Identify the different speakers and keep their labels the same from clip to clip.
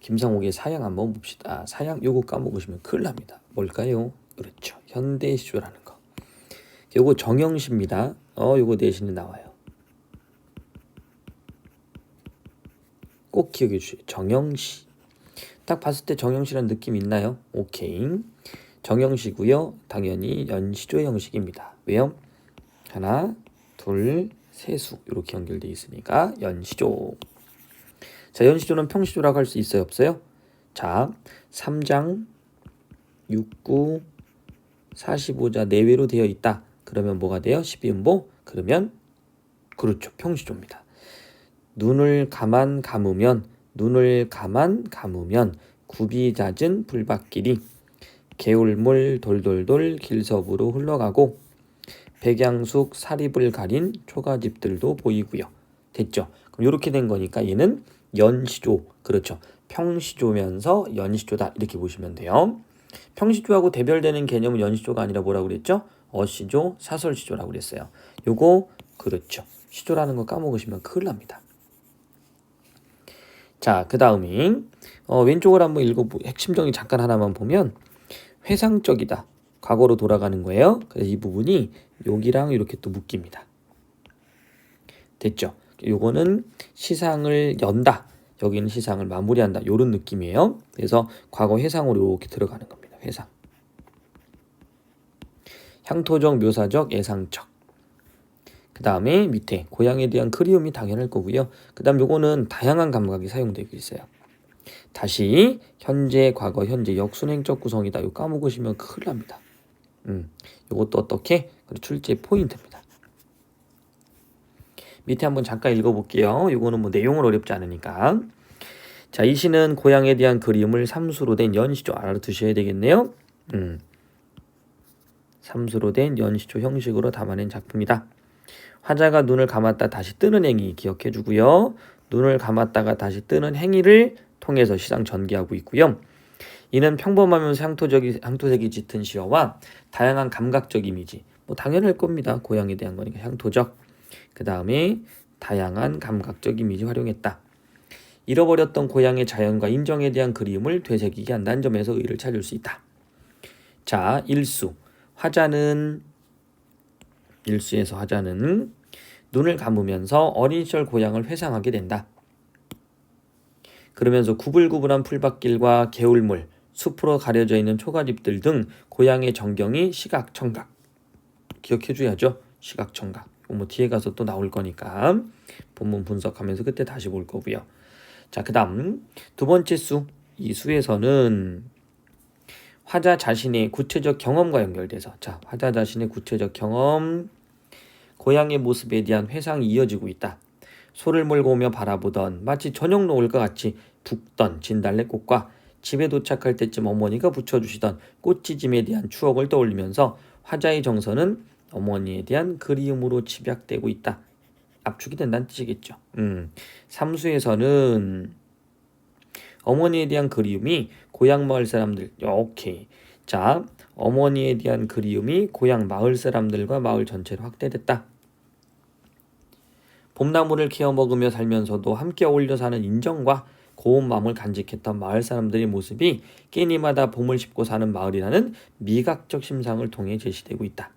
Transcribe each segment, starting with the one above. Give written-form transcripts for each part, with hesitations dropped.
Speaker 1: 김상옥의 사양 한번 봅시다. 사양 요거 까먹으시면 큰일 납니다. 뭘까요? 그렇죠. 현대시조라는 거. 요거 정형시입니다. 요거 대신에 나와요. 꼭 기억해 주세요. 정형시. 딱 봤을 때 정형시라는 느낌 있나요? 오케이. 정형시고요. 당연히 연시조 형식입니다. 왜요? 하나, 둘, 세수 이렇게 연결되어 있으니까 연시조. 자, 연시조는 평시조라고 할 수 있어요? 없어요? 자, 3장 6구 45자 내외로 되어 있다. 그러면 뭐가 돼요? 12음보? 그러면 그렇죠. 평시조입니다. 눈을 감으면 굽이 잦은 불밭길이 개울물 돌돌돌 길섭으로 흘러가고 백양숙 사립을 가린 초가집들도 보이고요. 됐죠? 그럼 이렇게 된 거니까 얘는 연시조. 그렇죠. 평시조면서 연시조다. 이렇게 보시면 돼요. 평시조하고 대별되는 개념은 연시조가 아니라 뭐라고 그랬죠? 어시조, 사설시조라고 그랬어요. 요거 그렇죠. 시조라는 거 까먹으시면 큰일 납니다. 자, 그 다음에 왼쪽을 한번 핵심 정의 잠깐 하나만 보면 회상적이다. 과거로 돌아가는 거예요. 그래서 이 부분이 여기랑 이렇게 또 묶입니다. 됐죠? 요거는 시상을 연다. 여기는 시상을 마무리한다. 이런 느낌이에요. 그래서 과거 회상으로 이렇게 들어가는 겁니다. 회상. 향토적, 묘사적, 예상적. 그 다음에 밑에 고향에 대한 그리움이 당연할 거고요. 그 다음 요거는 다양한 감각이 사용되고 있어요. 다시 현재, 과거, 현재 역순행적 구성이다. 이거 까먹으시면 큰일 납니다. 요것도 어떻게? 출제 포인트입니다. 밑에 한번 잠깐 읽어볼게요. 요거는 뭐 내용은 어렵지 않으니까. 자, 이 시는 고향에 대한 그리움을 삼수로 된 연시조 알아두셔야 되겠네요. 삼수로 된 연시조 형식으로 담아낸 작품이다. 화자가 눈을 감았다 다시 뜨는 행위 기억해 주고요. 눈을 감았다가 다시 뜨는 행위를 통해서 시상 전개하고 있고요. 이는 평범하면서 향토색이 짙은 시어와 다양한 감각적 이미지, 뭐 당연할 겁니다. 고향에 대한 거니까 향토적. 그 다음에 다양한 감각적 이미지 활용했다. 잃어버렸던 고향의 자연과 인정에 대한 그리움을 되새기게 한다는 점에서 의의를 찾을 수 있다. 자, 일수에서 화자는 눈을 감으면서 어린 시절 고향을 회상하게 된다. 그러면서 구불구불한 풀밭길과 개울물, 숲으로 가려져 있는 초가집들 등 고향의 전경이 시각청각. 기억해줘야죠. 시각청각. 뭐 뒤에 가서 또 나올 거니까 본문 분석하면서 그때 다시 볼 거고요. 자, 그 다음 두 번째 수. 이 수에서는 화자 자신의 구체적 경험과 연결돼서 화자 자신의 구체적 경험, 고향의 모습에 대한 회상이 이어지고 있다. 소를 몰고 오며 바라보던 마치 저녁 노을과 같이 붓던 진달래꽃과 집에 도착할 때쯤 어머니가 붙여주시던 꽃지짐에 대한 추억을 떠올리면서 화자의 정서는 어머니에 대한 그리움으로 집약되고 있다. 압축이 된다는 뜻이겠죠. 삼수에서는 어머니에 대한 그리움이 고향 마을 사람들. 오케이. 자, 어머니에 대한 그리움이 고향 마을 사람들과 마을 전체로 확대됐다. 봄나무를 키워 먹으며 살면서도 함께 어울려 사는 인정과 고운 마음을 간직했던 마을 사람들의 모습이 끼니마다 봄을 씹고 사는 마을이라는 미각적 심상을 통해 제시되고 있다.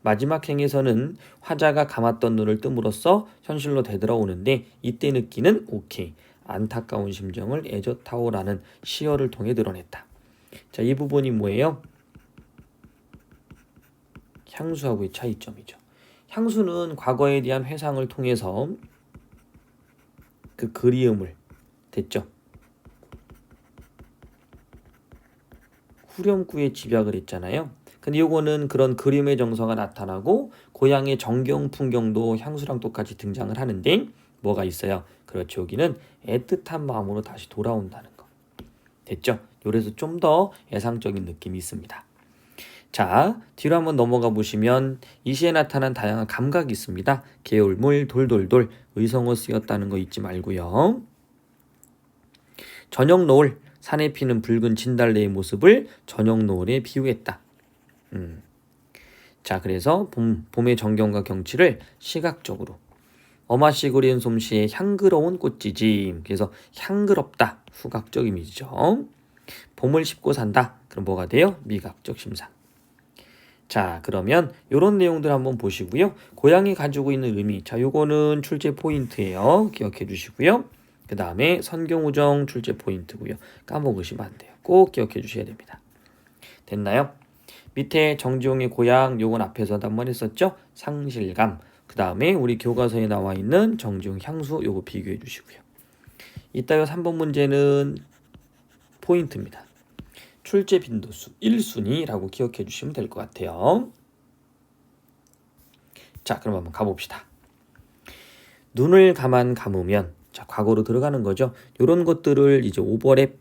Speaker 1: 마지막 행에서는 화자가 감았던 눈을 뜸으로써 현실로 되돌아오는데 이때 느끼는 오케이. 안타까운 심정을 애젓하오라는 시어를 통해 드러냈다. 자, 이 부분이 뭐예요? 향수하고의 차이점이죠. 향수는 과거에 대한 회상을 통해서 그 그리움을 됐죠. 후렴구에 집약을 했잖아요. 근데 요거는 그런 그림의 정서가 나타나고 고향의 정겨운 풍경도 향수랑 똑같이 등장을 하는데 뭐가 있어요? 그렇죠. 여기는 애틋한 마음으로 다시 돌아온다는 거. 됐죠? 그래서 좀 더 예상적인 느낌이 있습니다. 자, 뒤로 한번 넘어가 보시면 이 시에 나타난 다양한 감각이 있습니다. 개울물, 돌돌돌, 의성어 쓰였다는 거 잊지 말고요. 저녁 노을, 산에 피는 붉은 진달래의 모습을 저녁 노을에 비유했다. 자, 그래서 봄의 정경과 경치를 시각적으로 어마씨 그리운 솜씨의 향그러운 꽃지짐. 그래서 향그럽다. 후각적 이미지죠. 봄을 씹고 산다. 그럼 뭐가 돼요? 미각적 심상. 자, 그러면 이런 내용들 한번 보시고요. 고양이 가지고 있는 의미. 자, 요거는 출제 포인트예요. 기억해 주시고요. 그 다음에 선경우정 출제 포인트고요. 까먹으시면 안 돼요. 꼭 기억해 주셔야 됩니다. 됐나요? 밑에 정지용의 고향 요건 앞에서도 한번 했었죠. 상실감. 그 다음에 우리 교과서에 나와 있는 정지용 향수 요거 비교해 주시고요. 이따가 3번 문제는 포인트입니다. 출제 빈도수 1순위라고 기억해 주시면 될 것 같아요. 자, 그럼 한번 가봅시다. 눈을 감으면 자, 과거로 들어가는 거죠. 이런 것들을 이제 오버랩,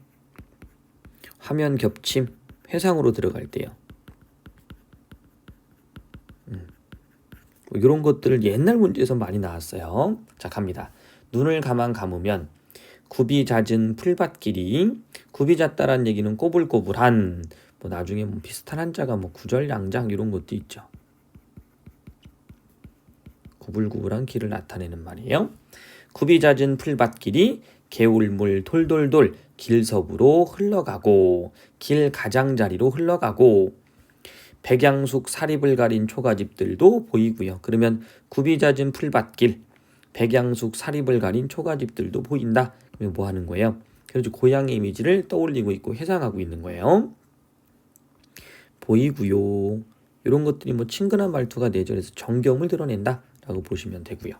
Speaker 1: 화면 겹침, 회상으로 들어갈 때요. 이런 것들을 옛날 문제에서 많이 나왔어요. 자, 갑니다. 눈을 감으면 굽이 잦은 풀밭길이, 굽이 잦다란 얘기는 꼬불꼬불한, 뭐 나중에 뭐 비슷한 한자가 뭐 구절양장 이런 것도 있죠. 구불구불한 길을 나타내는 말이에요. 굽이 잦은 풀밭길이 개울물 돌돌돌 길섭으로 흘러가고, 길 가장자리로 흘러가고, 백양숙 사립을 가린 초가집들도 보이고요. 그러면 굽이 잦은 풀밭길, 백양숙 사립을 가린 초가집들도 보인다. 그러면 뭐 하는 거예요? 그래서 고양이 이미지를 떠올리고 있고 해상하고 있는 거예요. 보이고요. 이런 것들이 뭐 친근한 말투가 내절해서 정겨움을 드러낸다 라고 보시면 되고요.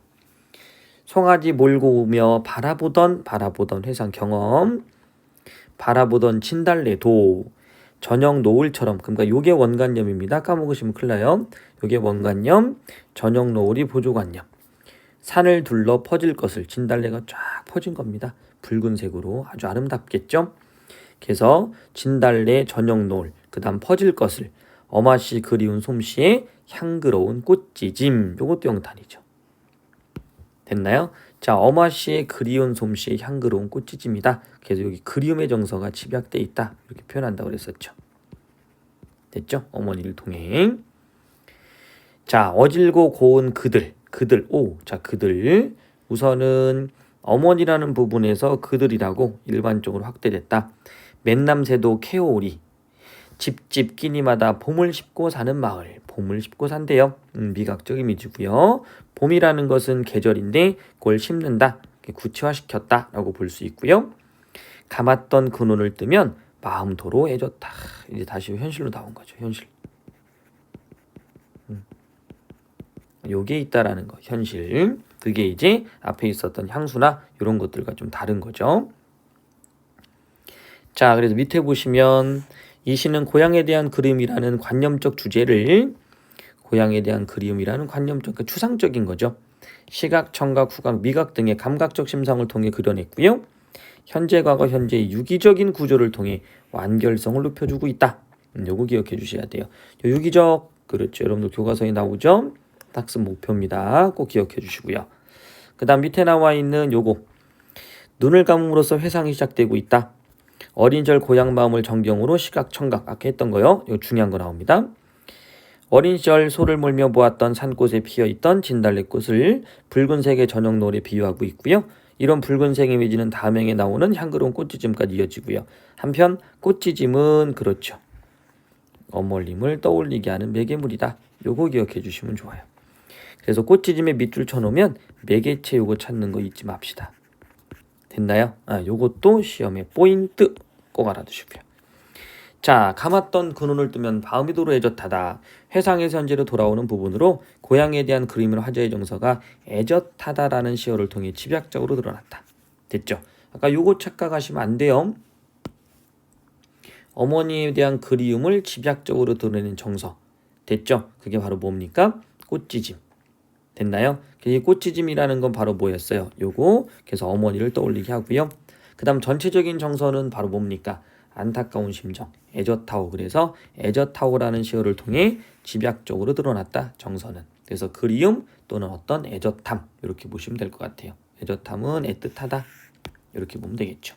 Speaker 1: 송아지 몰고 오며 바라보던 회상 경험, 바라보던 진달래도 저녁 노을처럼, 그러니까 요게 원관념입니다. 까먹으시면 큰일 나요. 요게 원관념, 저녁 노을이 보조관념. 산을 둘러 퍼질 것을, 진달래가 쫙 퍼진 겁니다. 붉은색으로 아주 아름답겠죠. 그래서 진달래 저녁 노을, 그 다음 퍼질 것을, 어마씨 그리운 솜씨에 향그러운 꽃지짐. 요것도 영탄이죠. 됐나요? 자, 어마씨의 그리운 솜씨에 향그러운 꽃지짐이다. 그래서 여기 그리움의 정서가 집약돼 있다. 이렇게 표현한다고 그랬었죠. 됐죠? 어머니를 통해. 자, 어질고 고운 그들. 자, 그들. 우선은 어머니라는 부분에서 그들이라고 일반적으로 확대됐다. 맨남새도 캐오리. 집집 끼니마다 봄을 씹고 사는 마을. 봄을 씹고 산대요. 미각적 이미지고요. 봄이라는 것은 계절인데 그걸 씹는다. 구체화시켰다 라고 볼 수 있고요. 감았던 그 눈을 뜨면 마음도로 애졌다. 이제 다시 현실로 나온 거죠. 현실. 요게 있다라는 거. 현실. 그게 이제 앞에 있었던 향수나 이런 것들과 좀 다른 거죠. 자, 그래서 밑에 보시면 이 시는 고향에 대한 그림이라는 관념적 주제를, 고향에 대한 그리움이라는 관념적, 그러니까 추상적인 거죠. 시각, 청각, 후각, 미각 등의 감각적 심상을 통해 그려냈고요. 현재, 과거, 현재의 유기적인 구조를 통해 완결성을 높여주고 있다. 요거 기억해 주셔야 돼요. 유기적, 그렇죠. 여러분들 교과서에 나오죠. 학습 목표입니다. 꼭 기억해 주시고요. 그 다음 밑에 나와 있는 요거, 눈을 감음으로써 회상이 시작되고 있다. 어린 시절 고향 마음을 전경으로 시각, 청각, 아까 했던 거요. 이거 중요한 거 나옵니다. 어린 시절 소를 몰며 보았던 산꽃에 피어있던 진달래꽃을 붉은색의 저녁 노을에 비유하고 있고요. 이런 붉은색 이미지는 다음행에 나오는 향그러운 꽃지짐까지 이어지고요. 한편 꽃지짐은 그렇죠. 어머님을 떠올리게 하는 매개물이다. 요거 기억해 주시면 좋아요. 그래서 꽃지짐에 밑줄 쳐놓으면 매개체 요거 찾는 거 잊지 맙시다. 됐나요? 요것도 시험의 포인트 꼭 알아두시고요. 자, 감았던 그 눈을 뜨면 마음이 도로 애젓하다. 회상에서 현재로 돌아오는 부분으로 고향에 대한 그림의 화제의 정서가 애젓하다라는 시어를 통해 집약적으로 드러났다. 됐죠? 아까 요거 착각하시면 안 돼요. 어머니에 대한 그리움을 집약적으로 드러내는 정서. 됐죠? 그게 바로 뭡니까? 꽃지짐. 됐나요? 이 꽃지짐이라는 건 바로 뭐였어요? 요거. 그래서 어머니를 떠올리게 하고요. 그 다음 전체적인 정서는 바로 뭡니까? 안타까운 심정, 애젓하오. 그래서 애젓하오라는 시어를 통해 집약적으로 드러났다. 정서는. 그래서 그리움 또는 어떤 애젓함 이렇게 보시면 될 것 같아요. 애젓함은 애틋하다. 이렇게 보면 되겠죠.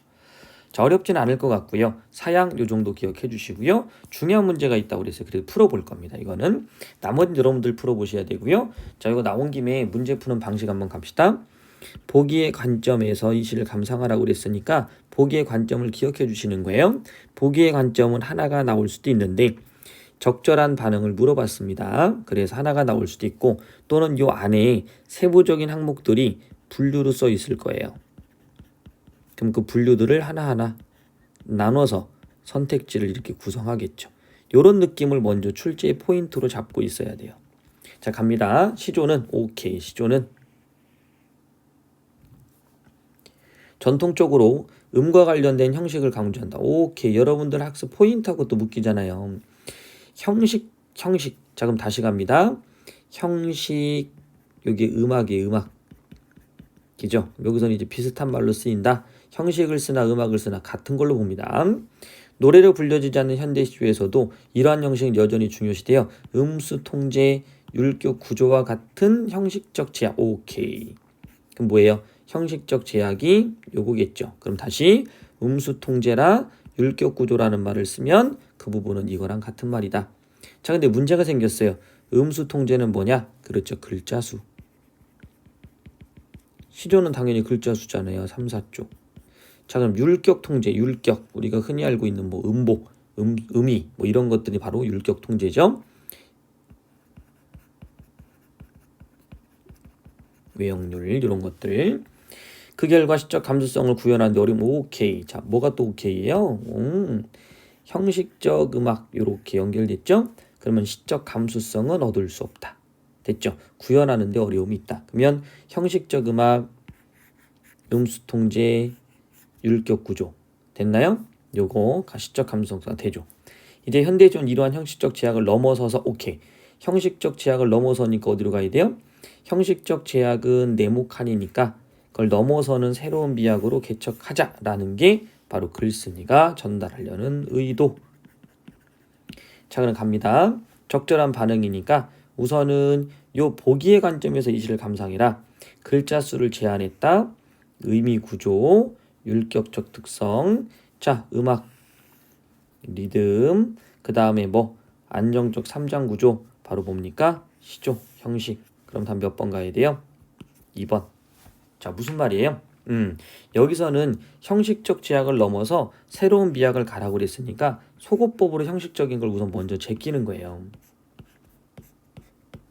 Speaker 1: 자, 어렵진 않을 것 같고요. 사양 요 정도 기억해 주시고요. 중요한 문제가 있다고 그래서 그래도 풀어볼 겁니다. 이거는 나머지 여러분들 풀어보셔야 되고요. 자, 이거 나온 김에 문제 푸는 방식 한번 갑시다. 보기의 관점에서 이 시를 감상하라고 그랬으니까 보기의 관점을 기억해 주시는 거예요. 보기의 관점은 하나가 나올 수도 있는데 적절한 반응을 물어봤습니다. 그래서 하나가 나올 수도 있고 또는 요 안에 세부적인 항목들이 분류로 써 있을 거예요. 그럼 그 분류들을 하나하나 나눠서 선택지를 이렇게 구성하겠죠. 요런 느낌을 먼저 출제의 포인트로 잡고 있어야 돼요. 자, 갑니다. 시조는 오케이. 시조는 전통적으로 음과 관련된 형식을 강조한다. 오케이. 여러분들 학습 포인트하고 또 묶이잖아요. 형식. 자, 그럼 다시 갑니다. 형식. 여기 음악이에요. 음악이죠. 여기서는 이제 비슷한 말로 쓰인다. 형식을 쓰나 음악을 쓰나 같은 걸로 봅니다. 노래로 불려지지 않는 현대 시조에서도 이러한 형식은 여전히 중요시돼요. 음수 통제, 율격 구조와 같은 형식적 제약. 오케이. 그럼 뭐예요? 형식적 제약이 요거겠죠. 그럼 다시 음수 통제라 율격 구조라는 말을 쓰면 그 부분은 이거랑 같은 말이다. 자, 근데 문제가 생겼어요. 음수 통제는 뭐냐? 그렇죠. 글자 수. 시조는 당연히 글자 수잖아요. 3, 4조. 자, 그럼 율격 통제, 율격. 우리가 흔히 알고 있는 뭐 음보, 음이 뭐 이런 것들이 바로 율격 통제죠. 외역률 이런 것들. 그 결과 시적 감수성을 구현하는 데 어려움. 오케이. 자, 뭐가 또 오케이예요? 형식적 음악 이렇게 연결됐죠? 그러면 시적 감수성은 얻을 수 없다. 됐죠? 구현하는 데 어려움이 있다. 그러면 형식적 음악, 음수 통제, 율격 구조 됐나요? 요거 시적 감수성가 되죠. 이제 현대전 이러한 형식적 제약을 넘어서서 오케이. 형식적 제약을 넘어서니까 어디로 가야 돼요? 형식적 제약은 네모칸이니까 그걸 넘어서는 새로운 비약으로 개척하자라는 게 바로 글쓴이가 전달하려는 의도. 자, 그럼 갑니다. 적절한 반응이니까 우선은 요 보기의 관점에서 이 시를 감상해라. 글자 수를 제한했다. 의미 구조, 율격적 특성. 자, 음악, 리듬. 그 다음에 뭐 안정적 3장 구조. 바로 뭡니까? 시조, 형식. 그럼 다 몇 번 가야 돼요? 2번. 자, 무슨 말이에요? 여기서는 형식적 제약을 넘어서 새로운 비약을 가라고 그랬으니까 소거법으로 형식적인 걸 우선 먼저 제끼는 거예요.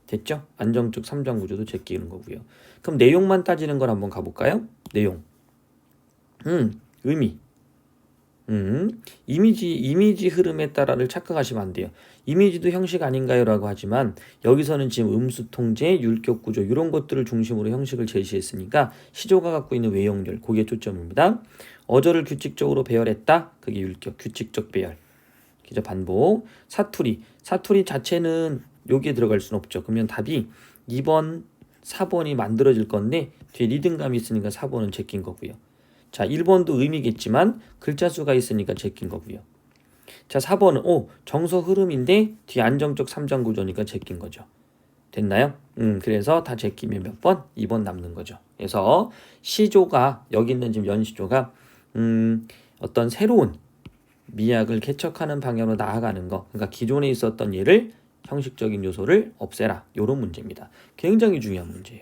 Speaker 1: 됐죠? 안정적 3장 구조도 제끼는 거고요. 그럼 내용만 따지는 걸 한번 가볼까요? 내용. 의미. 이미지 흐름에 따라를 착각하시면 안 돼요. 이미지도 형식 아닌가요? 라고 하지만 여기서는 지금 음수 통제, 율격 구조 이런 것들을 중심으로 형식을 제시했으니까 시조가 갖고 있는 외역률, 그게 초점입니다. 어조를 규칙적으로 배열했다. 그게 율격, 규칙적 배열. 기저 반복. 사투리 자체는 여기에 들어갈 수는 없죠. 그러면 답이 2번, 4번이 만들어질 건데 뒤에 리듬감이 있으니까 4번은 제낀 거고요. 자, 1번도 의미겠지만 글자 수가 있으니까 제낀 거고요. 자, 4번은 정서 흐름인데 뒤에 안정적 3장 구조니까 제낀 거죠. 됐나요? 그래서 다 제끼면 몇 번? 2번 남는 거죠. 그래서 시조가 여기 있는 지금 연시조가 어떤 새로운 미학을 개척하는 방향으로 나아가는 거. 그러니까 기존에 있었던 예를 형식적인 요소를 없애라. 이런 문제입니다. 굉장히 중요한 문제예요.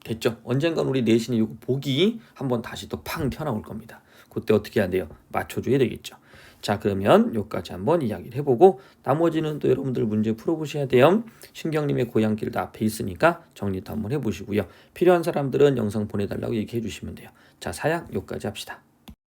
Speaker 1: 됐죠? 언젠간 우리 내신이 이거 보기 한번 다시 또 팡 튀어나올 겁니다. 그때 어떻게 해야 돼요? 맞춰줘야 되겠죠. 자, 그러면 여기까지 한번 이야기를 해보고 나머지는 또 여러분들 문제 풀어보셔야 돼요. 신경님의 고향길도 앞에 있으니까 정리도 한번 해보시고요. 필요한 사람들은 영상 보내달라고 얘기해 주시면 돼요. 자, 사양 여기까지 합시다.